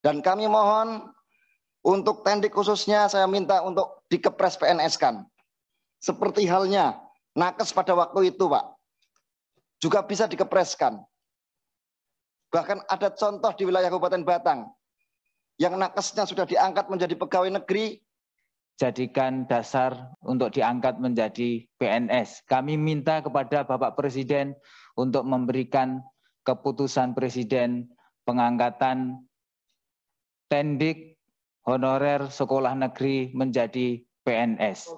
Dan kami mohon untuk Tendik khususnya saya minta untuk dikepres PNS-kan. Seperti halnya nakes pada waktu itu, Pak. Juga bisa dikepreskan. Bahkan ada contoh di wilayah Kabupaten Batang yang nakesnya sudah diangkat menjadi pegawai negeri, jadikan dasar untuk diangkat menjadi PNS. Kami minta kepada Bapak Presiden untuk memberikan keputusan Presiden pengangkatan Tendik honorer sekolah negeri menjadi PNS.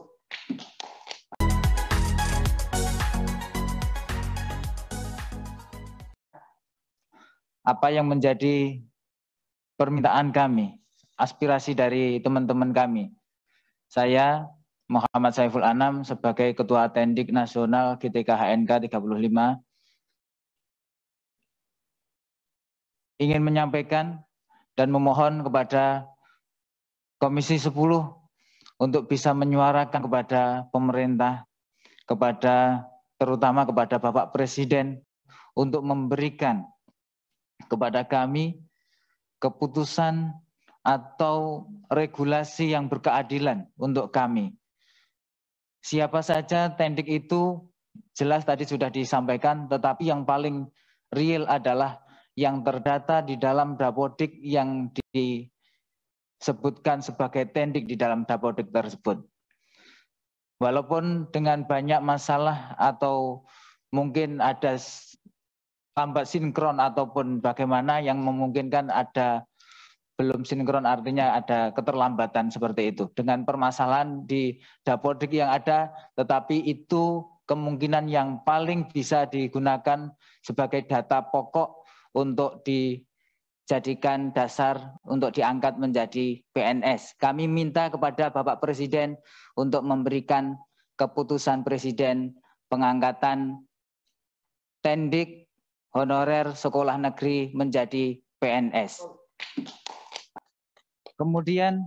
Apa yang menjadi permintaan kami, aspirasi dari teman-teman kami. Saya Muhammad Saiful Anam sebagai Ketua Tendik Nasional GTK HNK 35 ingin menyampaikan dan memohon kepada Komisi 10 untuk bisa menyuarakan kepada pemerintah, terutama kepada Bapak Presiden untuk memberikan kepada kami keputusan atau regulasi yang berkeadilan untuk kami. Siapa saja Tendik itu jelas tadi sudah disampaikan, tetapi yang paling real adalah yang terdata di dalam Dapodik yang disebutkan sebagai Tendik di dalam Dapodik tersebut. Walaupun dengan banyak masalah atau mungkin ada lambat sinkron ataupun bagaimana yang memungkinkan ada belum sinkron, artinya ada keterlambatan seperti itu. Dengan permasalahan di Dapodik yang ada, tetapi itu kemungkinan yang paling bisa digunakan sebagai data pokok untuk dijadikan dasar untuk diangkat menjadi PNS. Kami minta kepada Bapak Presiden untuk memberikan keputusan Presiden pengangkatan Tendik honorer sekolah negeri menjadi PNS. Kemudian,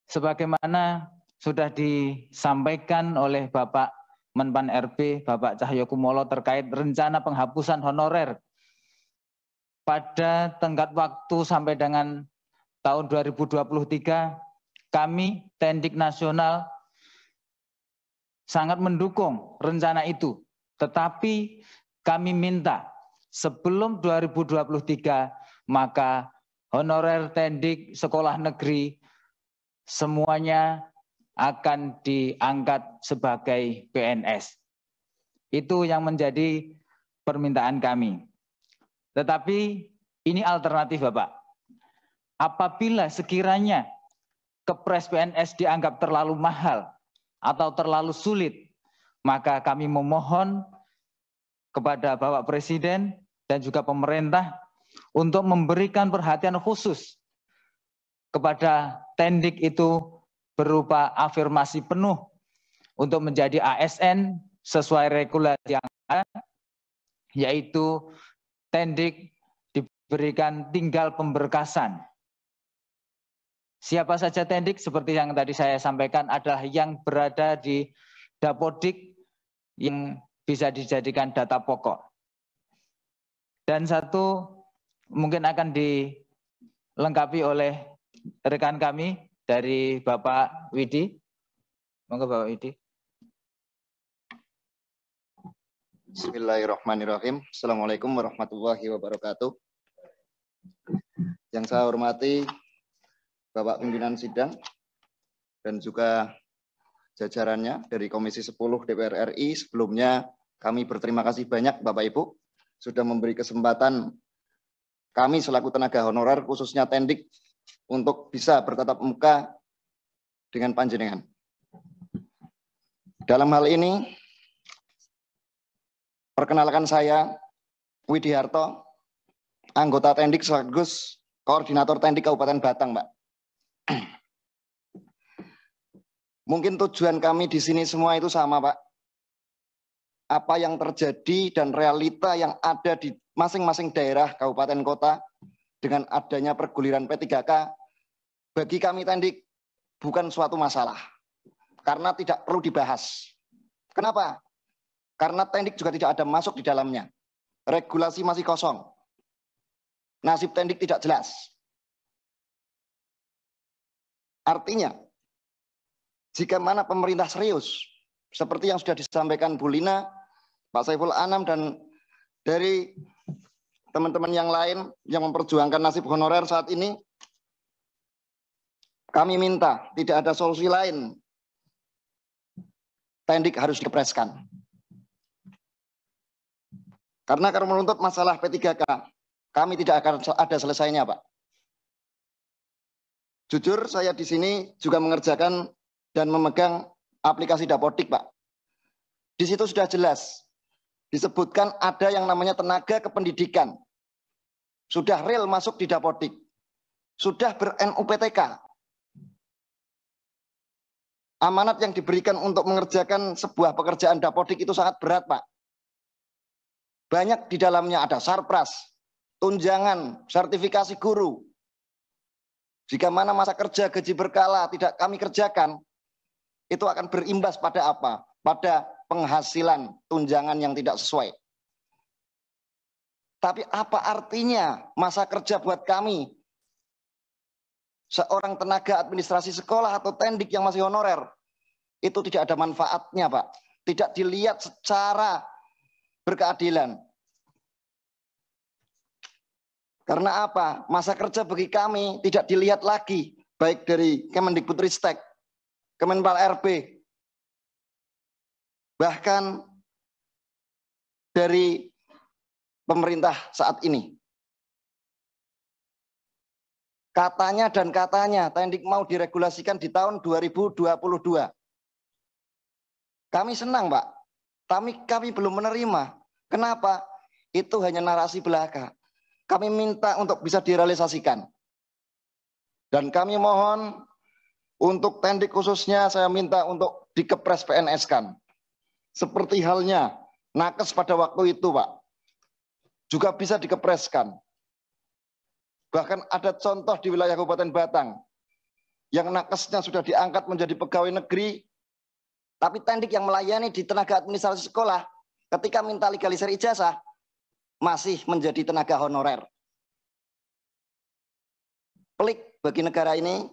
sebagaimana sudah disampaikan oleh Bapak Menpan RB, Bapak Cahyokumolo terkait rencana penghapusan honorer pada tenggat waktu sampai dengan tahun 2023, kami Tendik Nasional sangat mendukung rencana itu. Tetapi kami minta sebelum 2023 maka honorer Tendik sekolah negeri semuanya akan diangkat sebagai PNS. Itu yang menjadi permintaan kami. Tetapi ini alternatif, Bapak. Apabila sekiranya kepres PNS dianggap terlalu mahal atau terlalu sulit, maka kami memohon kepada Bapak Presiden dan juga pemerintah untuk memberikan perhatian khusus kepada Tendik itu berupa afirmasi penuh untuk menjadi ASN sesuai regulasi yang ada, yaitu Tendik diberikan tinggal pemberkasan. Siapa saja Tendik seperti yang tadi saya sampaikan adalah yang berada di Dapodik yang bisa dijadikan data pokok. Dan satu mungkin akan dilengkapi oleh rekan kami dari Bapak Widi. Monggo Bapak Widi. Bismillahirrahmanirrahim. Assalamualaikum warahmatullahi wabarakatuh. Yang saya hormati Bapak Pimpinan Sidang dan juga jajarannya dari Komisi 10 DPR RI. Sebelumnya kami berterima kasih banyak Bapak Ibu sudah memberi kesempatan kami selaku tenaga honorer khususnya Tendik untuk bisa bertatap muka dengan panjenengan. Dalam hal ini, perkenalkan saya Widi Harto, anggota Tendik sekaligus koordinator Tendik Kabupaten Batang, Mbak. Mungkin tujuan kami di sini semua itu sama, Pak. Apa yang terjadi dan realita yang ada di masing-masing daerah, kabupaten, kota, dengan adanya perguliran P3K, bagi kami Tendik bukan suatu masalah. Karena tidak perlu dibahas. Kenapa? Karena Tendik juga tidak ada masuk di dalamnya. Regulasi masih kosong. nasib Tendik tidak jelas. Artinya, jika mana pemerintah serius, seperti yang sudah disampaikan Bu Lina, Pak Saiful Anam, dan dari teman-teman yang lain yang memperjuangkan nasib honorer saat ini, kami minta tidak ada solusi lain. Tendik harus dikepreskan. Karena kalau menuntut masalah P3K, kami tidak akan ada selesainya, Pak. Jujur, saya di sini juga mengerjakan dan memegang aplikasi Dapodik, Pak. Di situ sudah jelas disebutkan ada yang namanya tenaga kependidikan. Sudah real masuk di Dapodik. Sudah ber-NUPTK. Amanat yang diberikan untuk mengerjakan sebuah pekerjaan Dapodik itu sangat berat, Pak. Banyak di dalamnya ada sarpras, tunjangan, sertifikasi guru. Jika mana masa kerja gaji berkala tidak kami kerjakan, itu akan berimbas pada apa? Pada penghasilan tunjangan yang tidak sesuai. Tapi apa artinya masa kerja buat kami? Seorang tenaga administrasi sekolah atau Tendik yang masih honorer, itu tidak ada manfaatnya, Pak. Tidak dilihat secara berkeadilan. Karena apa? Masa kerja bagi kami tidak dilihat lagi, baik dari Kemendikbudristek, Kemenpal RB, bahkan dari pemerintah saat ini. Katanya dan katanya Tendik mau diregulasikan di tahun 2022. Kami senang, Pak. Kami belum menerima. Kenapa? Itu hanya narasi belaka. Kami minta untuk bisa direalisasikan. Dan kami mohon untuk Tendik khususnya saya minta untuk dikepres PNS-kan. Seperti halnya nakes pada waktu itu, Pak. Juga bisa dikepreskan. Bahkan ada contoh di wilayah Kabupaten Batang yang nakesnya sudah diangkat menjadi pegawai negeri, tapi Tendik yang melayani di tenaga administrasi sekolah ketika minta legalisir ijazah masih menjadi tenaga honorer. Pelik bagi negara ini,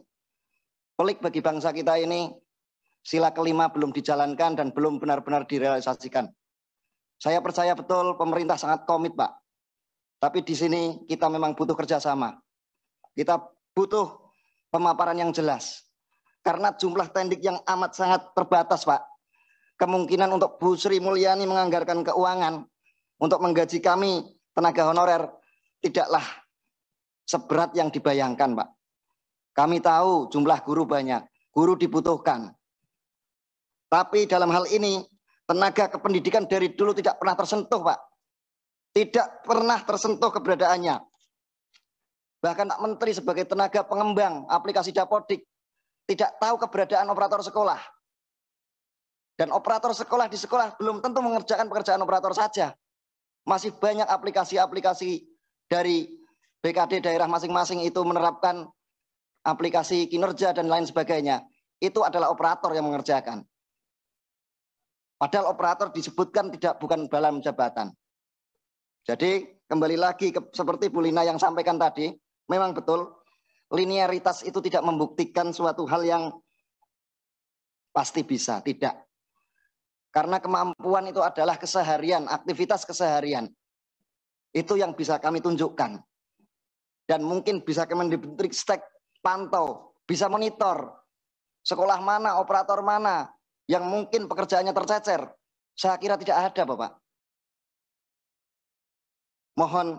pelik bagi bangsa kita ini, sila kelima belum dijalankan dan belum benar-benar direalisasikan. Saya percaya betul pemerintah sangat komit, Pak. Tapi di sini kita memang butuh kerjasama. Kita butuh pemaparan yang jelas. Karena jumlah Tendik yang amat sangat terbatas, Pak. Kemungkinan untuk Bu Sri Mulyani menganggarkan keuangan untuk menggaji kami tenaga honorer tidaklah seberat yang dibayangkan, Pak. Kami tahu jumlah guru banyak, guru dibutuhkan. Tapi dalam hal ini tenaga kependidikan dari dulu tidak pernah tersentuh, Pak. Tidak pernah tersentuh keberadaannya. Bahkan Pak Menteri sebagai tenaga pengembang aplikasi Dapodik tidak tahu keberadaan operator sekolah. Dan operator sekolah di sekolah belum tentu mengerjakan pekerjaan operator saja. Masih banyak aplikasi-aplikasi dari BKD daerah masing-masing itu menerapkan aplikasi kinerja dan lain sebagainya. Itu adalah operator yang mengerjakan. Padahal operator disebutkan bukan dalam jabatan. Jadi kembali lagi seperti Bu Lina yang sampaikan tadi, memang betul linearitas itu tidak membuktikan suatu hal yang pasti bisa, tidak. Karena kemampuan itu adalah keseharian, aktivitas keseharian. Itu yang bisa kami tunjukkan. Dan mungkin bisa Kemendikbudristek pantau, bisa monitor sekolah mana, operator mana yang mungkin pekerjaannya tercecer. Saya kira tidak ada, Bapak. Mohon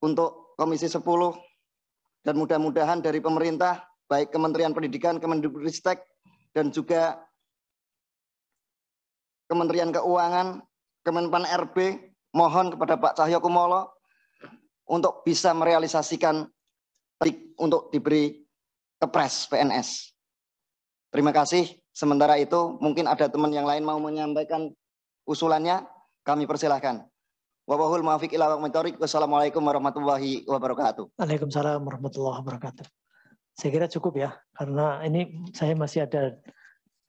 untuk Komisi 10 dan mudah-mudahan dari pemerintah, baik Kementerian Pendidikan, Kemendikbudristek, dan juga Kementerian Keuangan, Kemenpan RB, mohon kepada Pak Cahyokumolo untuk bisa merealisasikan untuk diberi kepres PNS. Terima kasih. Sementara itu mungkin ada teman yang lain mau menyampaikan usulannya, kami persilahkan. Wallahul muwaffiq ila aqwamit. Wassalamualaikum warahmatullahi wabarakatuh. Waalaikumsalam warahmatullahi wabarakatuh. Saya kira cukup ya, karena ini saya masih ada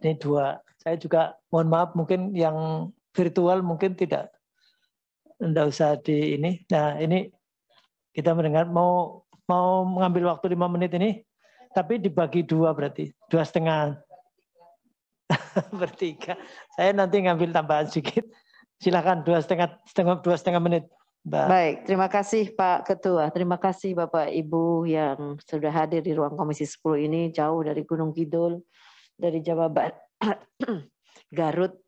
ini dua. Saya juga mohon maaf mungkin yang virtual mungkin tidak usah di ini. Nah ini kita mendengar mau mengambil waktu 5 menit ini, tapi dibagi 2 berarti 2,5 bertiga. Saya nanti ngambil tambahan sedikit. Silakan 2,5 menit, Mbak. Baik, terima kasih Pak Ketua. Terima kasih Bapak Ibu yang sudah hadir di ruang Komisi 10 ini, jauh dari Gunung Kidul, dari Jawa Barat, Garut,